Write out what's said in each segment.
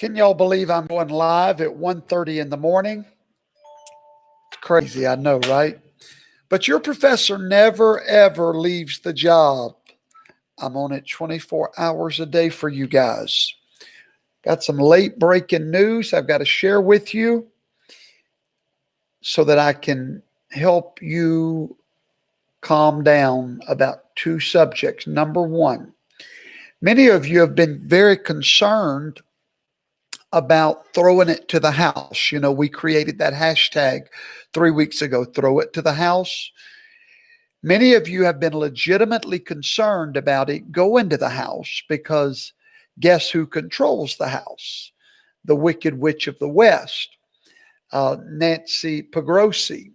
Can y'all believe I'm going live at 1:30 in the morning? It's crazy, I know, right? But your professor never, ever leaves the job. I'm on it 24 hours a day for you guys. Got some late breaking news I've got to share with you so that I can help you calm down about two subjects. Number one, many of you have been very concerned about throwing it to the house. You know, we created that hashtag 3 weeks ago, throw it to the house. Many of you have been legitimately concerned about it going to the house because guess who controls the house? The Wicked Witch of the West, Nancy Pelosi,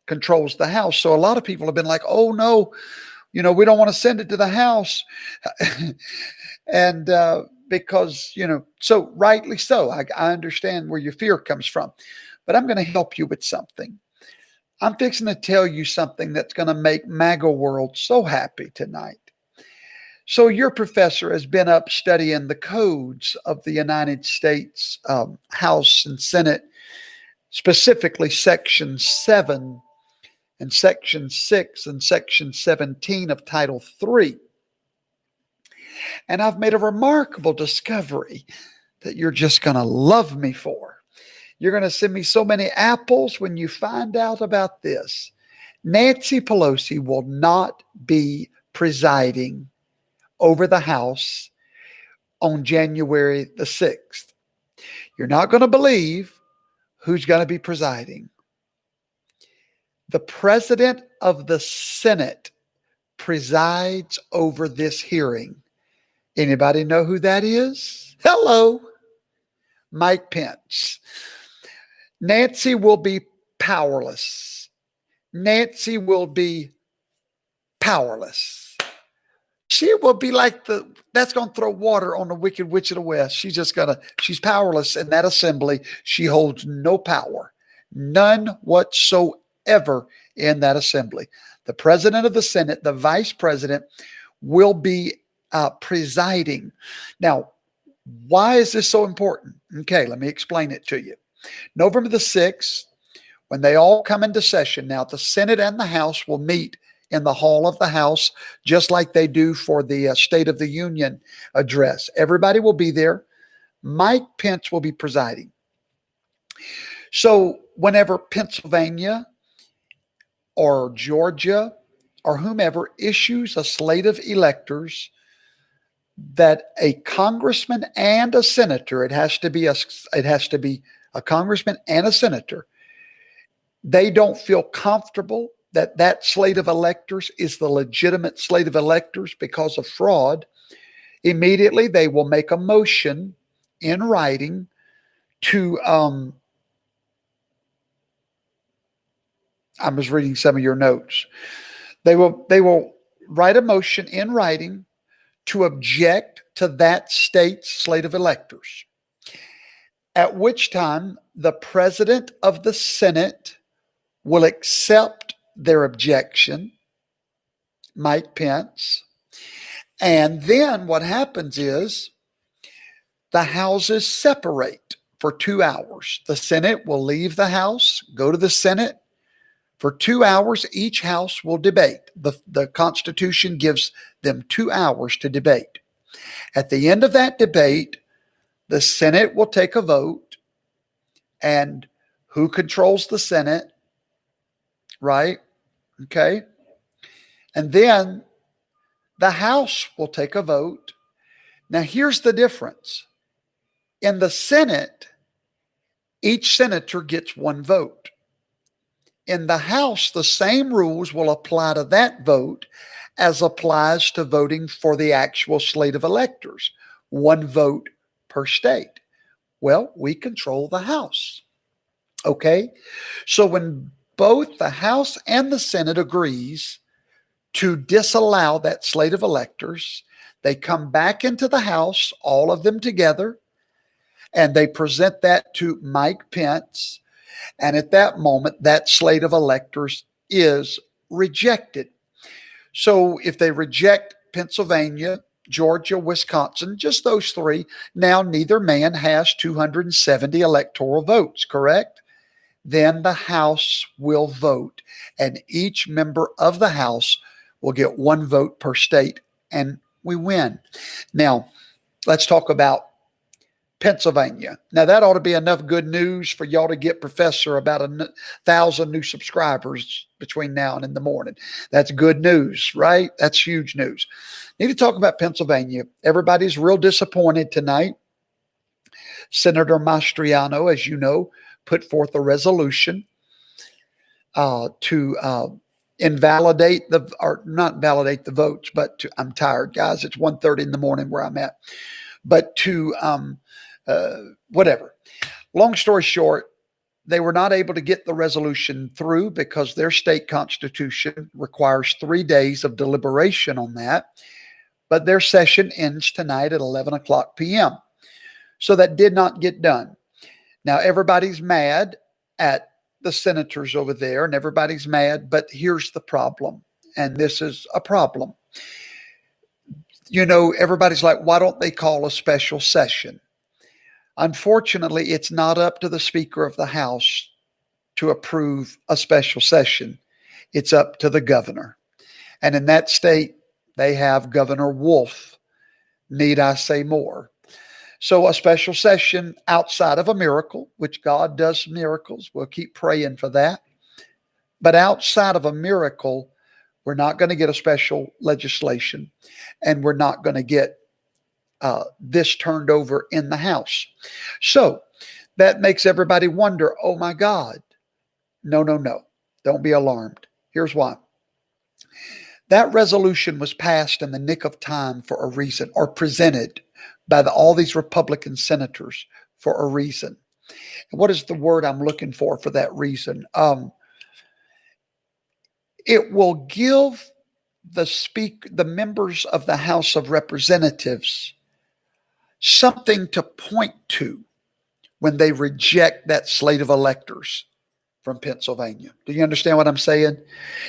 controls the house. So a lot of people have been like, oh no, you know, we don't want to send it to the house. And because, you know, so rightly so, I understand where your fear comes from, but I'm going to help you with something. I'm fixing to tell you something that's going to make MAGA world so happy tonight. So your professor has been up studying the codes of the United States House and Senate, specifically Section 7 and Section 6 and Section 17 of Title 3. And I've made a remarkable discovery that you're just going to love me for. You're going to send me so many apples when you find out about this. Nancy Pelosi will not be presiding over the House on January the 6th. You're not going to believe who's going to be presiding. The president of the Senate presides over this hearing. Anybody know who that is? Hello, Mike Pence. Nancy will be powerless. Nancy will be powerless. She will be like that's going to throw water on the Wicked Witch of the West. She's powerless in that assembly. She holds no power, none whatsoever in that assembly. The president of the Senate, the vice president, will be presiding. Now, why is this so important? Okay, let me explain it to you. November the 6th, when they all come into session, now the Senate and the House will meet in the hall of the House, just like they do for the State of the Union address. Everybody will be there. Mike Pence will be presiding. So whenever Pennsylvania or Georgia or whomever issues a slate of electors, that a congressman and a senator, it has to be a congressman and a senator, they don't feel comfortable that that slate of electors is the legitimate slate of electors because of fraud, immediately they will make a motion in writing to, I was reading some of your notes. They will write a motion in writing to object to that state's slate of electors, at which time the president of the Senate will accept their objection, Mike Pence, and then what happens is the houses separate for 2 hours. The Senate will leave the House, go to the Senate. For 2 hours, each house will debate. The Constitution gives them 2 hours to debate. At the end of that debate, the Senate will take a vote. And who controls the Senate? Right? Okay. And then the House will take a vote. Now, here's the difference. In the Senate, each senator gets one vote. In the House, the same rules will apply to that vote as applies to voting for the actual slate of electors. One vote per state. Well, we control the House. Okay? So when both the House and the Senate agrees to disallow that slate of electors, they come back into the House, all of them together, and they present that to Mike Pence. And at that moment, that slate of electors is rejected. So if they reject Pennsylvania, Georgia, Wisconsin, just those three. Now, neither man has 270 electoral votes, correct? Then the House will vote, and each member of the House will get one vote per state, and we win. Now, let's talk about Pennsylvania. Now, that ought to be enough good news for y'all to get Professor about 1,000 new subscribers between now and in the morning. That's good news, right? That's huge news. Need to talk about Pennsylvania. Everybody's real disappointed tonight. Senator Mastriano, as you know, put forth a resolution to invalidate or not validate the votes, but I'm tired, guys. It's 1:30 in the morning where I'm at. But to whatever. Long story short, they were not able to get the resolution through because their state constitution requires 3 days of deliberation on that. But their session ends tonight at 11 o'clock p.m. So that did not get done. Now, everybody's mad at the senators over there, and everybody's mad, but here's the problem, and this is a problem. You know, everybody's like, why don't they call a special session? Unfortunately, it's not up to the Speaker of the House to approve a special session. It's up to the governor. And in that state, they have Governor Wolf. Need I say more? So a special session outside of a miracle, which God does miracles. We'll keep praying for that. But outside of a miracle, we're not going to get a special legislation, and we're not going to get this turned over in the House. So that makes everybody wonder, oh my God. No. Don't be alarmed. Here's why. That resolution was passed in the nick of time for a reason, or presented by all these Republican senators for a reason. And what is the word I'm looking for that reason? It will give the members of the House of Representatives something to point to when they reject that slate of electors from Pennsylvania. Do you understand what I'm saying?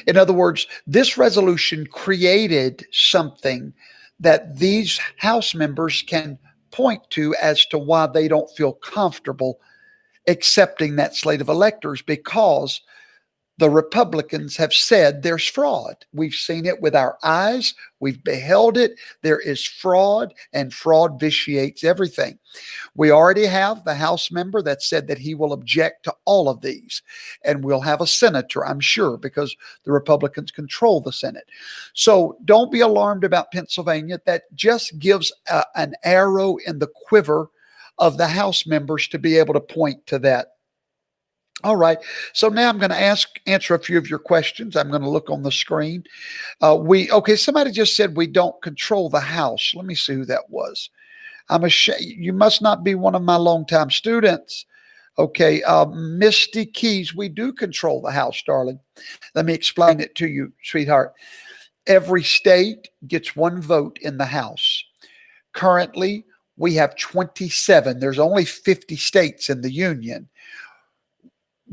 In other words, this resolution created something that these House members can point to as to why they don't feel comfortable accepting that slate of electors, because the Republicans have said there's fraud. We've seen it with our eyes. We've beheld it. There is fraud, and fraud vitiates everything. We already have the House member that said that he will object to all of these. And we'll have a senator, I'm sure, because the Republicans control the Senate. So don't be alarmed about Pennsylvania. That just gives an arrow in the quiver of the House members to be able to point to that. All right. So now I'm going to answer a few of your questions. I'm going to look on the screen. Somebody just said we don't control the House. Let me see who that was. I'm ashamed. You must not be one of my longtime students. Okay. Misty Keys, we do control the House, darling. Let me explain it to you, sweetheart. Every state gets one vote in the House. Currently, we have 27. There's only 50 states in the Union.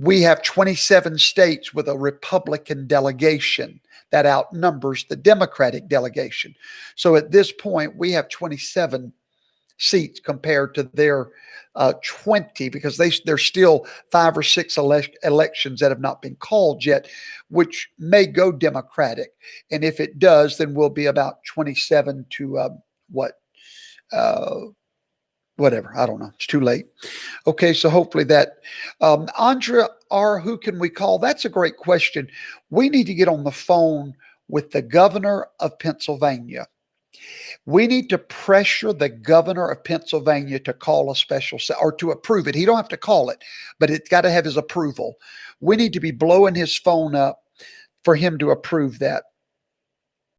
We have 27 states with a Republican delegation that outnumbers the Democratic delegation. So at this point, we have 27 seats compared to their 20, because there's still 5 or 6 elections that have not been called yet, which may go Democratic. And if it does, then we'll be about 27 to whatever. I don't know. It's too late. Okay, so hopefully that. Andrea R., who can we call? That's a great question. We need to get on the phone with the governor of Pennsylvania. We need to pressure the governor of Pennsylvania to call a special or to approve it. He don't have to call it, but it's got to have his approval. We need to be blowing his phone up for him to approve that.